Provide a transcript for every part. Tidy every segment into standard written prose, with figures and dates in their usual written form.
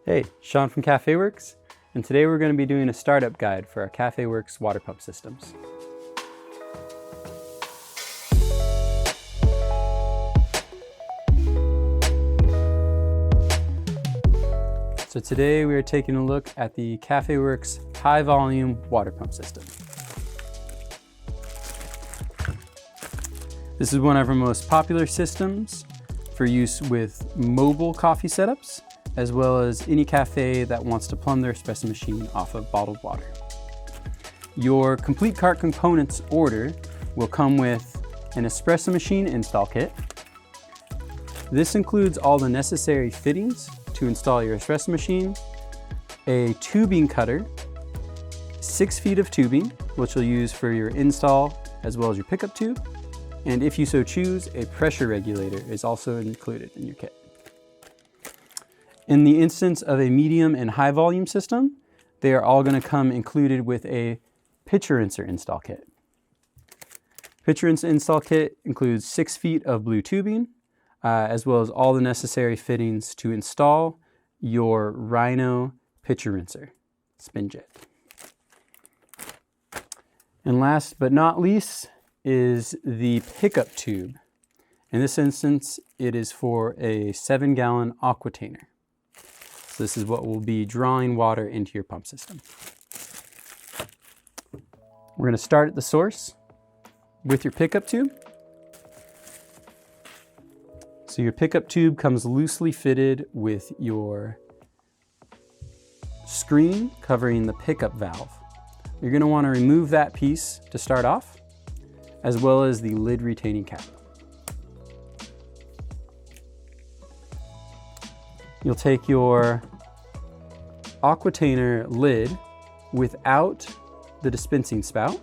Hey, Sean from Caffewerks, and today we're going to be doing a startup guide for our Caffewerks water pump systems. So today we are taking a look at the Caffewerks high volume water pump system. This is one of our most popular systems for use with mobile coffee setups, as well as any cafe that wants to plumb their espresso machine off of bottled water. Your complete cart components order will come with an espresso machine install kit. This includes all the necessary fittings to install your espresso machine, a tubing cutter, 6 feet of tubing, which you'll use for your install as well as your pickup tube, and if you so choose, a pressure regulator is also included in your kit. In the instance of a medium and high volume system, they are all going to come included with a pitcher rinser install kit. Pitcher rinser install kit includes 6 feet of blue tubing, as well as all the necessary fittings to install your Rhino pitcher rinser spin jet. And last but not least is the pickup tube. In this instance, it is for a 7-gallon aquatainer. So this is what will be drawing water into your pump system. We're going to start at the source with your pickup tube. So your pickup tube comes loosely fitted with your screen covering the pickup valve. You're going to want to remove that piece to start off, as well as the lid retaining cap. You'll take your aquatainer lid without the dispensing spout,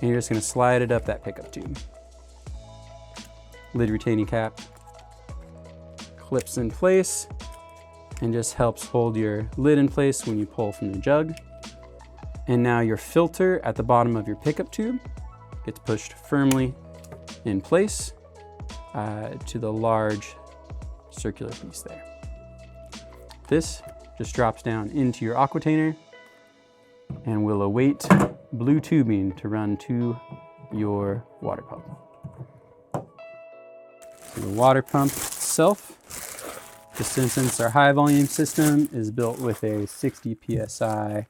and you're just going to slide it up that pickup tube. Lid retaining cap clips in place and just helps hold your lid in place when you pull from the jug. And now your filter at the bottom of your pickup tube gets pushed firmly in place to the large circular piece there. This just drops down into your aquatainer and will await blue tubing to run to your water pump. So the water pump itself, this instance, our high volume system is built with a 60 PSI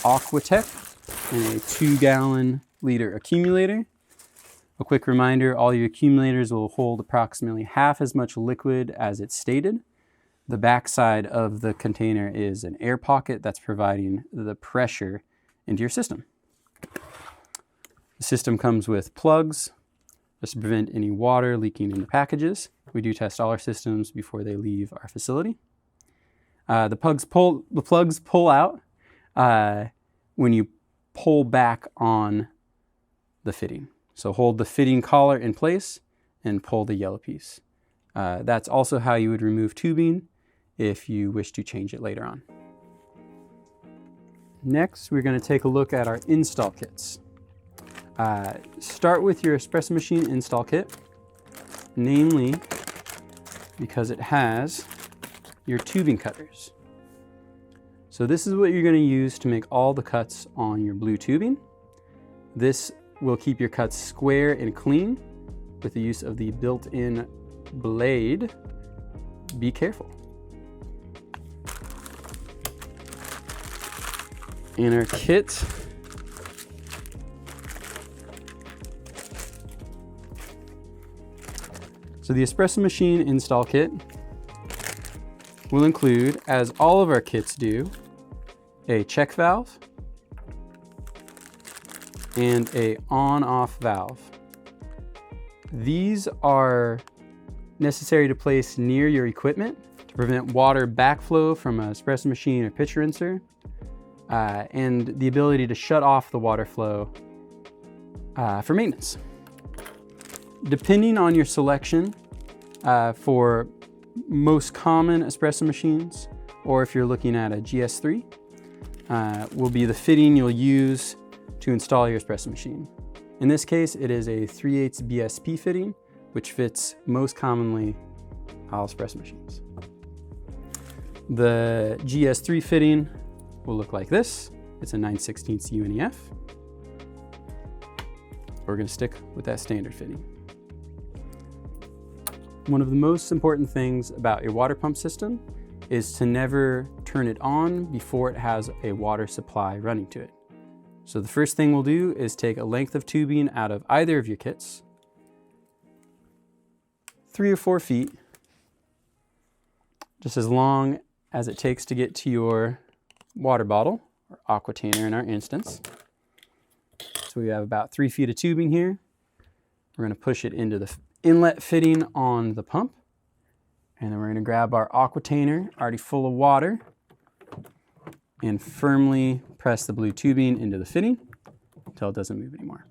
Aquatech and a 2-gallon liter accumulator. A quick reminder, all your accumulators will hold approximately half as much liquid as it's stated. The backside of the container is an air pocket that's providing the pressure into your system. The system comes with plugs just to prevent any water leaking into packages. We do test all our systems before they leave our facility. The plugs pull out when you pull back on the fitting. So hold the fitting collar in place and pull the yellow piece. That's also how you would remove tubing if you wish to change it later on. Next, we're going to take a look at our install kits. Start with your espresso machine install kit, namely because it has your tubing cutters. So this is what you're going to use to make all the cuts on your blue tubing. This will keep your cuts square and clean with the use of the built-in blade. Be careful. In our kit, so the espresso machine install kit will include, as all of our kits do, a check valve and a on-off valve. These are necessary to place near your equipment to prevent water backflow from an espresso machine or pitcher rinser, and the ability to shut off the water flow for maintenance. Depending on your selection for most common espresso machines, or if you're looking at a GS3, will be the fitting you'll use to install your espresso machine. In this case, it is a 3/8 BSP fitting, which fits most commonly all espresso machines. The GS3 fitting will look like this. It's a 9/16 UNEF. We're going to stick with that standard fitting. One of the most important things about your water pump system is to never turn it on before it has a water supply running to it. So the first thing we'll do is take a length of tubing out of either of your kits, 3 or 4 feet, just as long as it takes to get to your water bottle, or aquatainer in our instance. So we have about 3 feet of tubing here. We're going to push it into the inlet fitting on the pump. And then we're going to grab our aquatainer, already full of water, and firmly press the blue tubing into the fitting until it doesn't move anymore.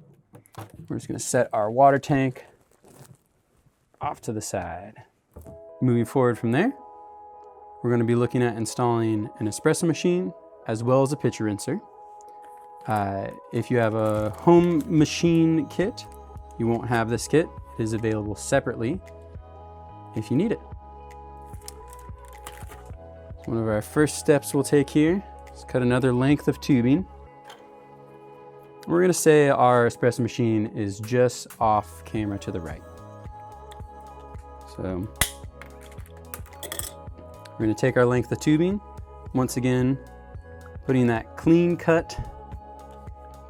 We're just going to set our water tank off to the side. Moving forward from there, we're going to be looking at installing an espresso machine as well as a pitcher rinser. If you have a home machine kit, you won't have this kit. It is available separately if you need it. One of our first steps we'll take here is cut another length of tubing. We're going to say our espresso machine is just off camera to the right. So we're going to take our length of tubing, once again putting that clean cut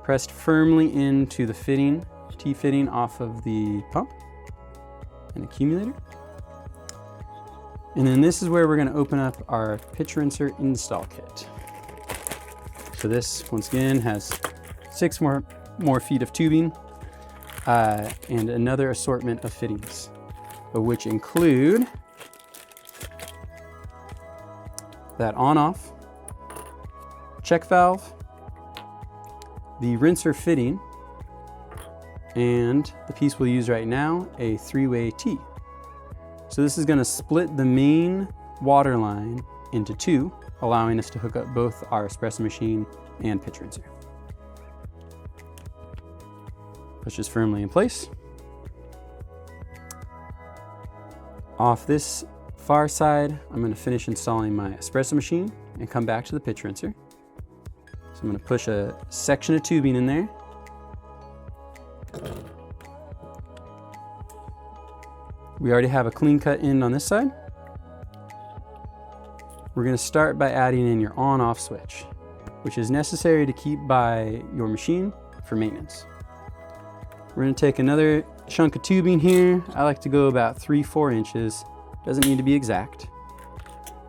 pressed firmly into the fitting, T-fitting off of the pump and accumulator. And then this is where we're going to open up our pitch rinser install kit. So this, once again, has 6 more feet of tubing and another assortment of fittings, which include that on-off, check valve, the rinser fitting, and the piece we'll use right now, a 3-way T. So this is going to split the main water line into 2, allowing us to hook up both our espresso machine and pitch rinser. Pushes firmly in place. Off this far side, I'm going to finish installing my espresso machine and come back to the pitch rinser. So I'm going to push a section of tubing in there. We already have a clean cut end on this side. We're going to start by adding in your on-off switch, which is necessary to keep by your machine for maintenance. We're going to take another chunk of tubing here. I like to go about 3-4 inches. Doesn't need to be exact.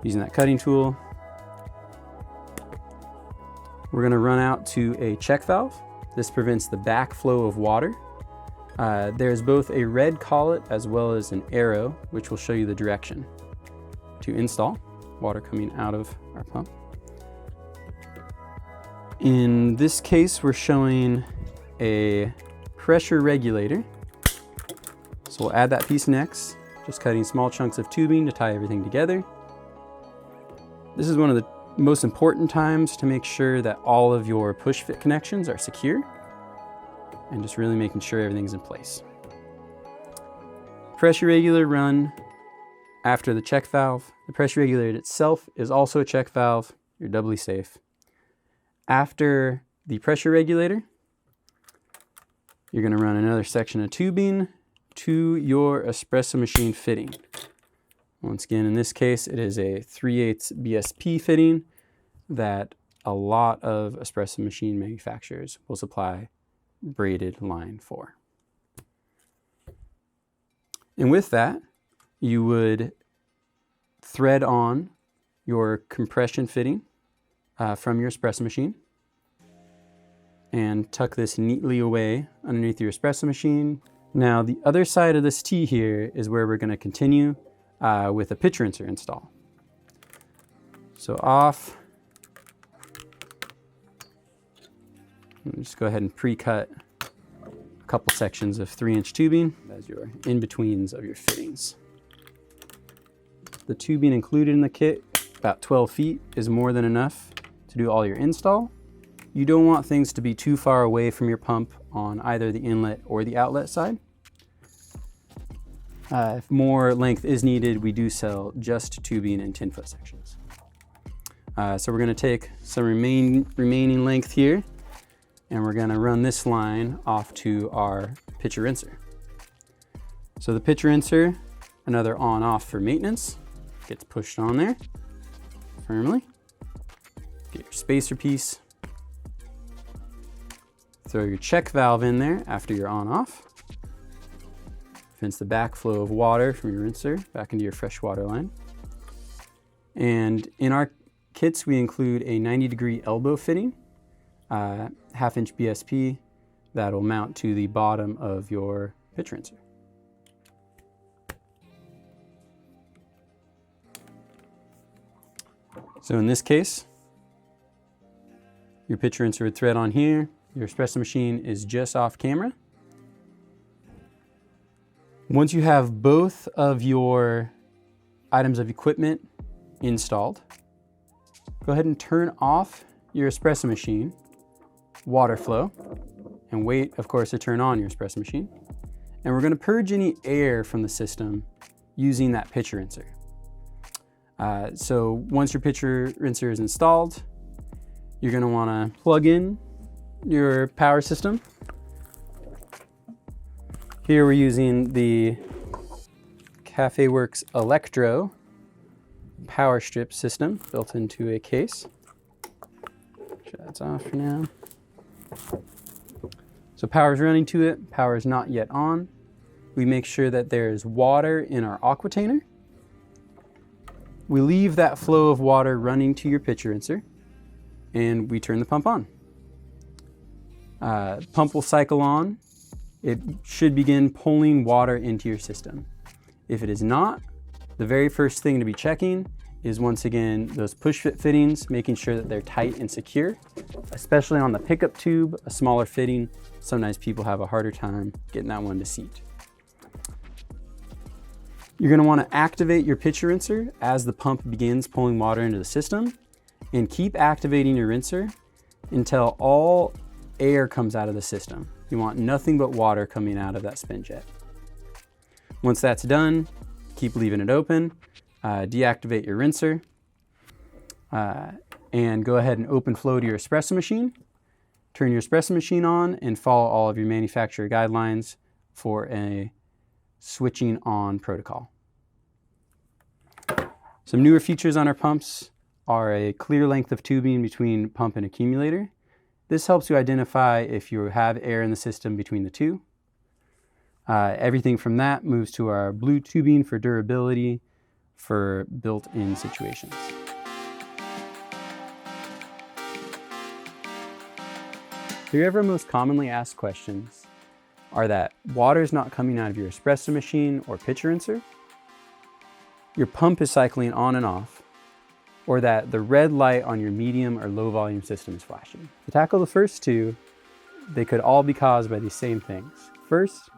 Using that cutting tool. We're going to run out to a check valve. This prevents the backflow of water. There's both a red collet as well as an arrow, which will show you the direction to install water coming out of our pump. In this case, we're showing a pressure regulator. So we'll add that piece next, just cutting small chunks of tubing to tie everything together. This is one of the most important times to make sure that all of your push fit connections are secure and just really making sure everything's in place. Pressure regulator run after the check valve. The pressure regulator itself is also a check valve. You're doubly safe. After the pressure regulator, you're going to run another section of tubing to your espresso machine fitting. Once again, in this case, it is a 3/8 BSP fitting that a lot of espresso machine manufacturers will supply braided line for. And with that, you would thread on your compression fitting from your espresso machine and tuck this neatly away underneath your espresso machine. Now the other side of this T here is where we're going to continue with a pitch rinser install. So off, just go ahead and pre-cut a couple sections of 3-inch tubing as your in-betweens of your fittings. The tubing included in the kit, about 12 feet, is more than enough to do all your install. You don't want things to be too far away from your pump on either the inlet or the outlet side. If more length is needed, we do sell just tubing in 10-foot sections. So we're going to take some remaining length here, and we're going to run this line off to our pitcher rinser. So the pitcher rinser, another on-off for maintenance, gets pushed on there firmly. Get your spacer piece. Throw your check valve in there after you're on-off. Prevents the backflow of water from your rinser back into your fresh water line. And in our kits, we include a 90-degree elbow fitting, half-inch BSP that will mount to the bottom of your pitch rinser. So in this case, your pitch rinser would thread on here. Your espresso machine is just off camera. Once you have both of your items of equipment installed, go ahead and turn off your espresso machine water flow and wait, of course, to turn on your espresso machine. And we're going to purge any air from the system using that pitcher rinser. So once your pitcher rinser is installed, you're going to want to plug in your power system. Here we're using the Caffewerks Electro power strip system built into a case. That's off for now. So power is running to it, power is not yet on. We make sure that there's water in our aquatainer. We leave that flow of water running to your pitcher rinser, and we turn the pump on. Pump will cycle on. It should begin pulling water into your system. If it is not, the very first thing to be checking is, once again, those push fit fittings, making sure that they're tight and secure, especially on the pickup tube, a smaller fitting. Sometimes people have a harder time getting that one to seat. You're going to want to activate your pitcher rinser as the pump begins pulling water into the system, and keep activating your rinser until all air comes out of the system. You want nothing but water coming out of that spin jet. Once that's done, keep leaving it open, deactivate your rinser, and go ahead and open flow to your espresso machine. Turn your espresso machine on and follow all of your manufacturer guidelines for a switching on protocol. Some newer features on our pumps are a clear length of tubing between pump and accumulator. This helps you identify if you have air in the system between the two. Everything from that moves to our blue tubing for durability for built-in situations. Three of our most commonly asked questions are that water is not coming out of your espresso machine or pitcher rinser, your pump is cycling on and off, or that the red light on your medium or low volume system is flashing. To tackle the first two, they could all be caused by these same things. First,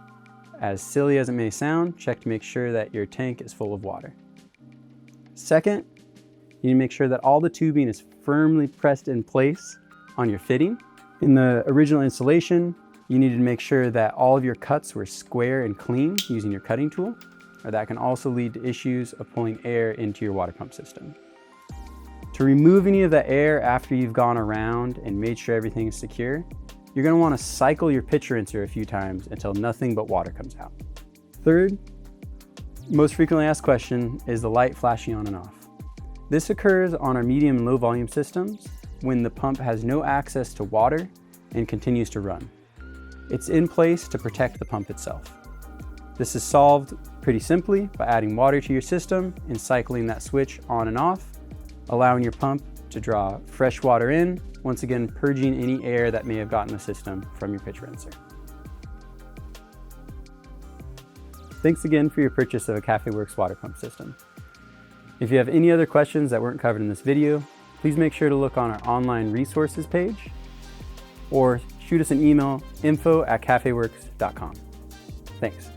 as silly as it may sound, check to make sure that your tank is full of water. Second, you need to make sure that all the tubing is firmly pressed in place on your fitting. In the original installation, you needed to make sure that all of your cuts were square and clean using your cutting tool, or that can also lead to issues of pulling air into your water pump system. To remove any of the air after you've gone around and made sure everything is secure, you're going to want to cycle your pitcher rinser a few times until nothing but water comes out. Third, most frequently asked question is the light flashing on and off. This occurs on our medium and low volume systems when the pump has no access to water and continues to run. It's in place to protect the pump itself. This is solved pretty simply by adding water to your system and cycling that switch on and off, allowing your pump to draw fresh water in, once again purging any air that may have gotten the system from your pitch rinser. Thanks again for your purchase of a Caffewerks water pump system. If you have any other questions that weren't covered in this video, please make sure to look on our online resources page or shoot us an email, info@caffewerks.com. Thanks.